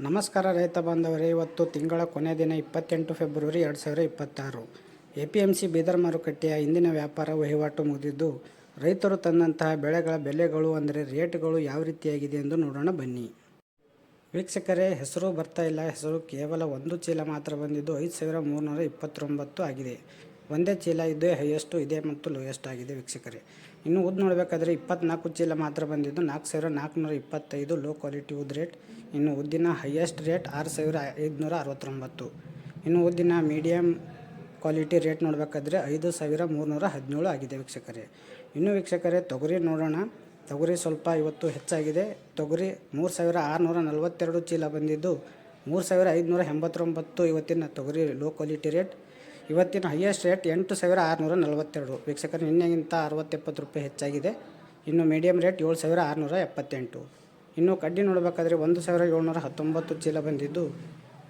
ನಮಸ್ಕಾರ ರೈತ ಬಾಂಧವರೇ, ಇವತ್ತು ತಿಂಗಳ ಕೊನೆಯ ದಿನ 28 ಫೆಬ್ರವರಿ 2026. APMC ಬೀದರ್ ಮಾರುಕಟ್ಟೆಯ ಇಂದಿನ ವ್ಯಾಪಾರ ವಹಿವಾಟು ಮುಗಿದಿದ್ದು, ರೈತರು ತಂದಂತಹ ಬೆಳೆಗಳ ಬೆಲೆಗಳು ಅಂದರೆ ರೇಟ್ಗಳು ಯಾವ ರೀತಿಯಾಗಿದೆ ಎಂದು ನೋಡೋಣ ಬನ್ನಿ. ವೀಕ್ಷಕರೇ, ಹೆಸರು ಬರ್ತಾ ಇಲ್ಲ. ಹೆಸರು ಕೇವಲ ಒಂದು ಚೀಲ ಮಾತ್ರ ಬಂದಿದ್ದು 5329 ಆಗಿದೆ. ಒಂದೇ ಚೀಲ ಇದೇ ಹೈಯೆಸ್ಟು ಇದೆ ಮತ್ತು ಲೋಯೆಸ್ಟ್ ಆಗಿದೆ ವೀಕ್ಷಕರೇ. ಇನ್ನು ಉದ್ದು ನೋಡಬೇಕಾದ್ರೆ 24 ಚೀಲ ಮಾತ್ರ ಬಂದಿದ್ದು 4425 ಲೋ ಕ್ವಾಲಿಟಿ ಉದ್ದು ರೇಟ್. ಇನ್ನು ಉದ್ದಿನ ಹೈಯೆಸ್ಟ್ ರೇಟ್ 6569. ಇನ್ನು ಉದ್ದಿನ ಮೀಡಿಯಮ್ ಕ್ವಾಲಿಟಿ ರೇಟ್ ನೋಡಬೇಕಾದ್ರೆ 5317 ಆಗಿದೆ ವೀಕ್ಷಕರೇ. ಇನ್ನು ವೀಕ್ಷಕರೇ, ತೊಗರಿ ನೋಡೋಣ. ತೊಗರಿ ಸ್ವಲ್ಪ ಇವತ್ತು ಹೆಚ್ಚಾಗಿದೆ. ತೊಗರಿ 3642 ಚೀಲ ಬಂದಿದ್ದು 3589 ಇವತ್ತಿನ ತೊಗರಿ ಲೋ ಕ್ವಾಲಿಟಿ ರೇಟ್. ಇವತ್ತಿನ ಹೈಯೆಸ್ಟ್ ರೇಟ್ 8642 ವೀಕ್ಷಕರೇ. ನಿನ್ನೆಗಿಂತ 60-70 ರೂಪಾಯಿ ಹೆಚ್ಚಾಗಿದೆ. ಇನ್ನು ಮೀಡಿಯಮ್ ರೇಟ್ 7678. ಇನ್ನು ಕಡ್ಡಿ ನೋಡಬೇಕಾದ್ರೆ 1719 ಚೀಲ ಬಂದಿದ್ದು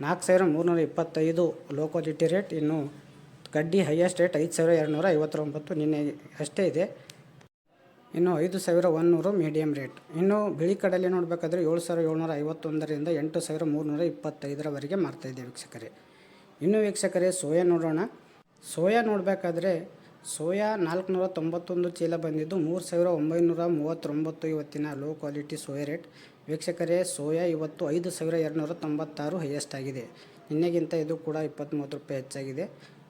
4325 ಲೋ ಕ್ವಾಲಿಟಿ ರೇಟ್. ಇನ್ನು ಕಡ್ಡಿ ಹೈಯೆಸ್ಟ್ ರೇಟ್ 5259 ನಿನ್ನೆ ಅಷ್ಟೇ ಇದೆ. ಇನ್ನು 5100 ಮೀಡಿಯಮ್ ರೇಟ್. ಇನ್ನು ಬಿಳಿ ಕಡಲೆ ನೋಡಬೇಕಾದ್ರೆ 7751ರಿಂದ 8325ರವರೆಗೆ ಮಾರ್ತಾಯಿದೆ ವೀಕ್ಷಕರೇ. ಇನ್ನು ವೀಕ್ಷಕರೇ, ಸೋಯಾ ನೋಡೋಣ. ಸೋಯಾ ನೋಡಬೇಕಾದ್ರೆ ಸೋಯಾ 491 ಚೀಲ ಬಂದಿದ್ದು 3939 ಇವತ್ತಿನ ಲೋ ಕ್ವಾಲಿಟಿ ಸೋಯಾ ರೇಟ್. ವೀಕ್ಷಕರೇ, ಸೋಯಾ ಇವತ್ತು 5296 ಹೈಯೆಸ್ಟ್ ಆಗಿದೆ. ನಿನ್ನೆಗಿಂತ ಇದು ಕೂಡ 20-30 ರೂಪಾಯಿ ಹೆಚ್ಚಾಗಿದೆ.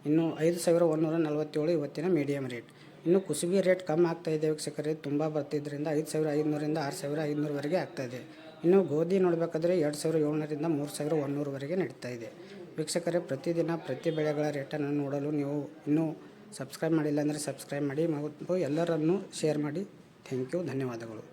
ಇನ್ನು 5147 ಇವತ್ತಿನ ಮೀಡಿಯಮ್ ರೇಟ್. ಇನ್ನು ಕುಸುಬಿ ರೇಟ್ ಕಮ್ಮಿ ಆಗ್ತಾಯಿದೆ ವೀಕ್ಷಕರೇ. ತುಂಬ ಬರ್ತಿದ್ದರಿಂದ 5500ರಿಂದ 6500ವರೆಗೆ ಆಗ್ತಾಯಿದೆ. ಇನ್ನು ಗೋಧಿ ನೋಡಬೇಕಾದ್ರೆ 2700ರಿಂದ 3100ವರೆಗೆ ನಡೀತಾ ಇದೆ ವೀಕ್ಷಕರೇ. ಪ್ರತಿದಿನ ಪ್ರತಿ ಬೆಳೆಗಳ ರೇಟನ್ನು ನೋಡಲು ನೀವು ಇನ್ನೂ ಸಬ್ಸ್ಕ್ರೈಬ್ ಮಾಡಿಲ್ಲ ಅಂದರೆ ಸಬ್ಸ್ಕ್ರೈಬ್ ಮಾಡಿ ಮತ್ತು ಎಲ್ಲರನ್ನೂ ಶೇರ್ ಮಾಡಿ. ಥ್ಯಾಂಕ್ ಯು, ಧನ್ಯವಾದಗಳು.